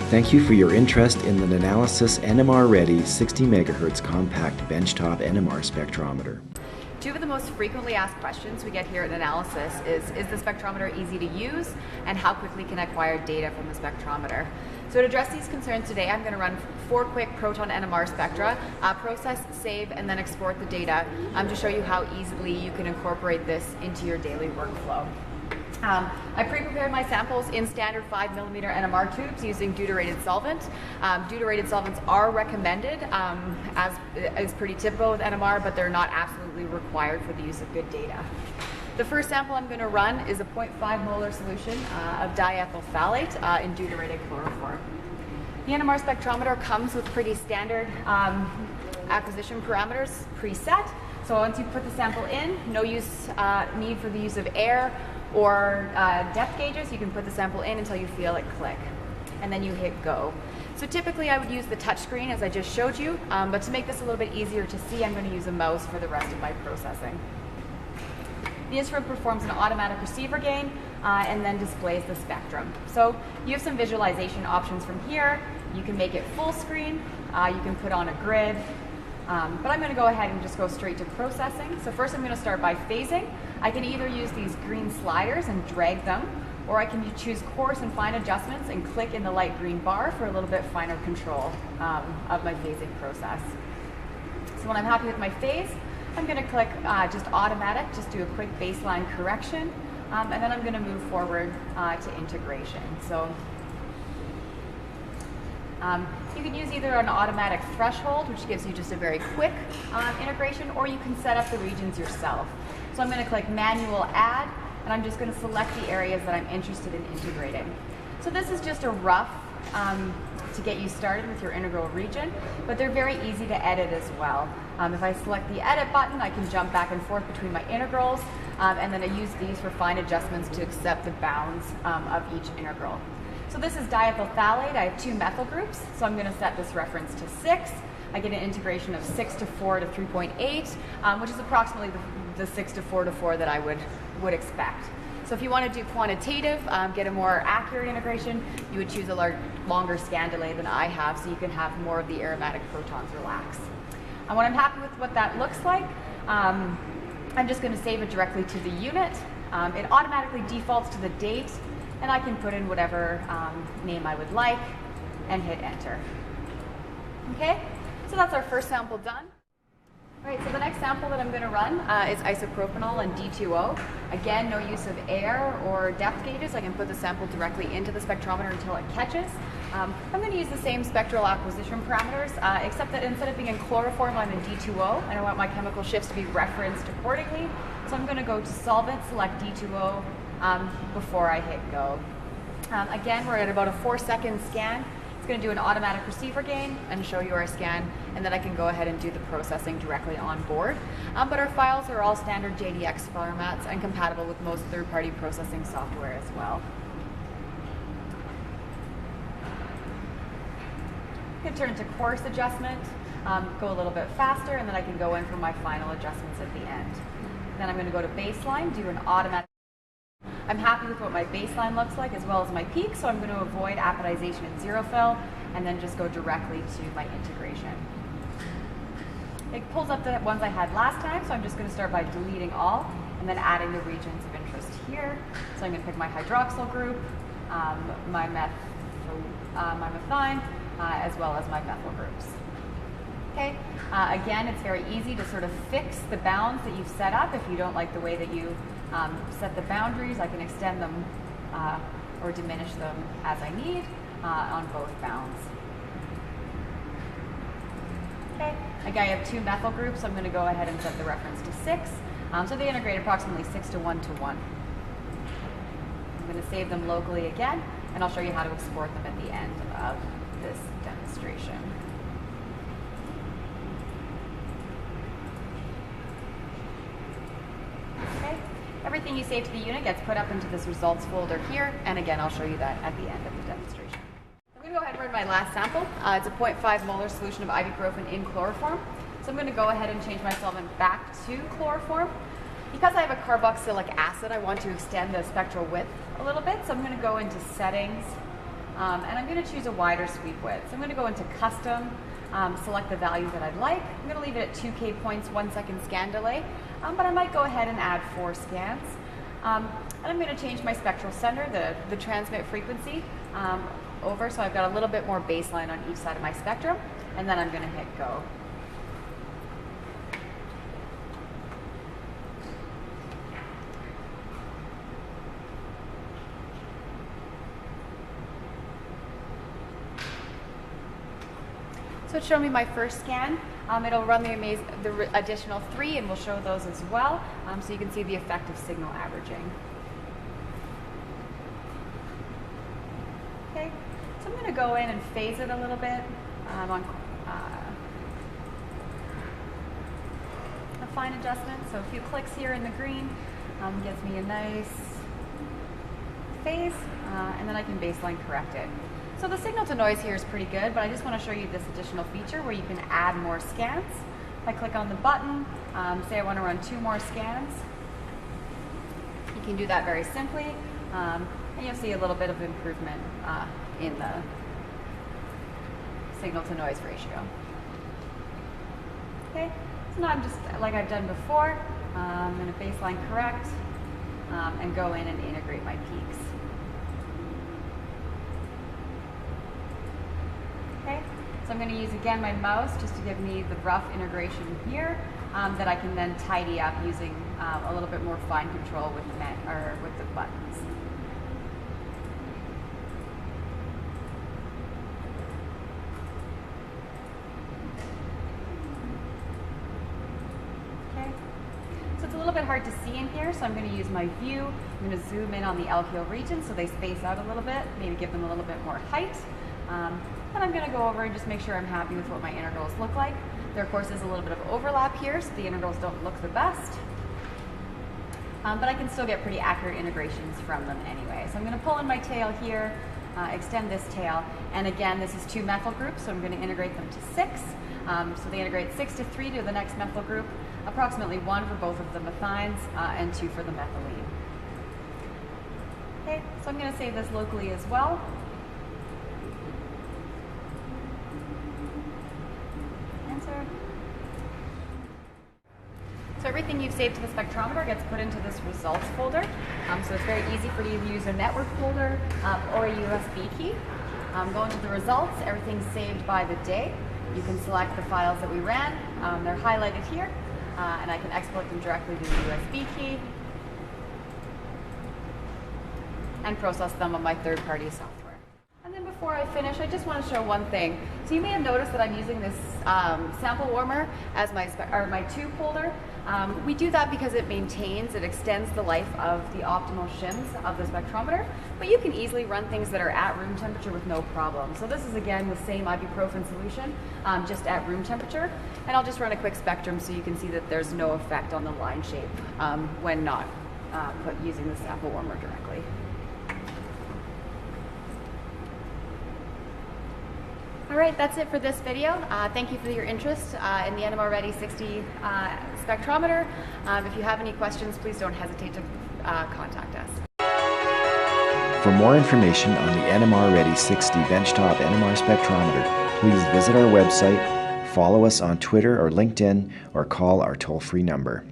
Thank you for your interest in the Nanalysis NMR-ready 60 MHz compact benchtop NMR spectrometer. Two of the most frequently asked questions we get here at Nanalysis is the spectrometer easy to use, and how quickly can I acquire data from the spectrometer? So to address these concerns today, I'm going to run 4 quick proton NMR spectra, process, save, and then export the data to show you how easily you can incorporate this into your daily workflow. I pre-prepared my samples in standard 5mm NMR tubes using deuterated solvent. Deuterated solvents are recommended, as is pretty typical with NMR, but they're not absolutely required for the use of good data. The first sample I'm going to run is a 0.5 molar solution of diethyl phthalate in deuterated chloroform. The NMR spectrometer comes with pretty standard acquisition parameters preset. So once you put the sample in, no need for the use of air or depth gauges. You can put the sample in until you feel it click, and then you hit go. So typically I would use the touch screen as I just showed you, but to make this a little bit easier to see, I'm going to use a mouse for the rest of my processing. The instrument performs an automatic receiver gain and then displays the spectrum. So you have some visualization options from here. You can make it full screen, you can put on a grid, but I'm going to go ahead and just go straight to processing. So first I'm going to start by phasing. I can either use these green sliders and drag them, or I can choose coarse and fine adjustments and click in the light green bar for a little bit finer control of my phasing process. So when I'm happy with my phase, I'm going to click just automatic, just do a quick baseline correction, and then I'm going to move forward to integration. So you can use either an automatic threshold, which gives you just a very quick integration, or you can set up the regions yourself. So I'm going to click manual add, and I'm just going to select the areas that I'm interested in integrating. So this is just a rough to get you started with your integral region, but they're very easy to edit as well. If I select the edit button, I can jump back and forth between my integrals, and then I use these for fine adjustments to accept the bounds of each integral. So this is diethyl phthalate. I have 2 methyl groups, so I'm going to set this reference to 6. I get an integration of 6 to 4 to 3.8, which is approximately the 6 to 4 to 4 that I would expect. So if you want to do quantitative, get a more accurate integration, you would choose a longer scan delay than I have, so you can have more of the aromatic protons relax. And when I'm happy with what that looks like, I'm just going to save it directly to the unit. It automatically defaults to the date, and I can put in whatever name I would like and hit enter. Okay, so that's our first sample done. All right, so the next sample that I'm going to run is isopropanol and D2O. Again, no use of air or depth gauges. I can put the sample directly into the spectrometer until it catches. I'm going to use the same spectral acquisition parameters, except that instead of being in chloroform, I'm in D2O, and I want my chemical shifts to be referenced accordingly. So I'm going to go to solvent, select D2O before I hit go. Again, we're at about a 4-second scan. It's going to do an automatic receiver gain and show you our scan, and then I can go ahead and do the processing directly on board. But our files are all standard JDX formats and compatible with most third-party processing software as well. I can turn to course adjustment, go a little bit faster, and then I can go in for my final adjustments at the end. Then I'm going to go to baseline, do an automatic. I'm happy with what my baseline looks like as well as my peak, so I'm going to avoid apodization and zero fill, and then just go directly to my integration. It pulls up the ones I had last time, so I'm just going to start by deleting all, and then adding the regions of interest here. So I'm going to pick my hydroxyl group, my methine, as well as my methyl groups. Okay. Again, it's very easy to sort of fix the bounds that you've set up. If you don't like the way that you set the boundaries, I can extend them or diminish them as I need on both bounds. Okay. Again, I have 2 methyl groups, so I'm going to go ahead and set the reference to 6. So they integrate approximately 6 to 1 to 1. I'm going to save them locally again, and I'll show you how to export them at the end of this demonstration. Okay. Everything you save to the unit gets put up into this results folder here, and again, I'll show you that at the end of the demonstration. I'm going to go ahead and run my last sample. It's a 0.5 molar solution of ibuprofen in chloroform. So I'm going to go ahead and change my solvent back to chloroform. Because I have a carboxylic acid, I want to extend the spectral width a little bit, so I'm going to go into settings, and I'm going to choose a wider sweep width. So I'm going to go into custom, select the value that I'd like. I'm going to leave it at 2K points, 1 second scan delay, but I might go ahead and add 4 scans. And I'm going to change my spectral center, the transmit frequency, over, so I've got a little bit more baseline on each side of my spectrum, and then I'm going to hit go. So it's showing me my first scan. It'll run the additional 3, and we'll show those as well, so you can see the effect of signal averaging. Okay, so I'm going to go in and phase it a little bit on a fine adjustment. So a few clicks here in the green gives me a nice phase, and then I can baseline correct it. So the signal to noise here is pretty good, but I just want to show you this additional feature where you can add more scans. If I click on the button, say I want to run 2 more scans, you can do that very simply, and you'll see a little bit of improvement in the signal to noise ratio. Okay, so now I'm just, like I've done before, I'm going to baseline correct and go in and integrate my peaks. Okay, so I'm going to use again my mouse just to give me the rough integration here that I can then tidy up using a little bit more fine control with the buttons. Okay, so it's a little bit hard to see in here, so I'm going to use my view. I'm going to zoom in on the alkyl region so they space out a little bit, maybe give them a little bit more height. And I'm going to go over and just make sure I'm happy with what my integrals look like. There, of course, is a little bit of overlap here, so the integrals don't look the best. But I can still get pretty accurate integrations from them anyway. So I'm going to pull in my tail here, extend this tail, and again, this is 2 methyl groups, so I'm going to integrate them to 6. So they integrate 6 to 3 to the next methyl group, approximately 1 for both of the methynes, and 2 for the methylene. Okay, so I'm going to save this locally as well. So everything you've saved to the spectrometer gets put into this results folder. So it's very easy for you to use a network folder or a USB key. Go into the results, everything's saved by the day. You can select the files that we ran. They're highlighted here, and I can export them directly to the USB key and process them on my third-party software. And then before I finish, I just want to show one thing. So you may have noticed that I'm using this sample warmer as my tube holder. We do that because it extends the life of the optimal shims of the spectrometer, but you can easily run things that are at room temperature with no problem. So this is again the same ibuprofen solution, just at room temperature, and I'll just run a quick spectrum so you can see that there's no effect on the line shape when not using the sample warmer directly. All right, that's it for this video. Thank you for your interest in the NMR Ready 60 spectrometer. If you have any questions, please don't hesitate to contact us. For more information on the NMR Ready 60 benchtop NMR spectrometer, please visit our website, follow us on Twitter or LinkedIn, or call our toll-free number.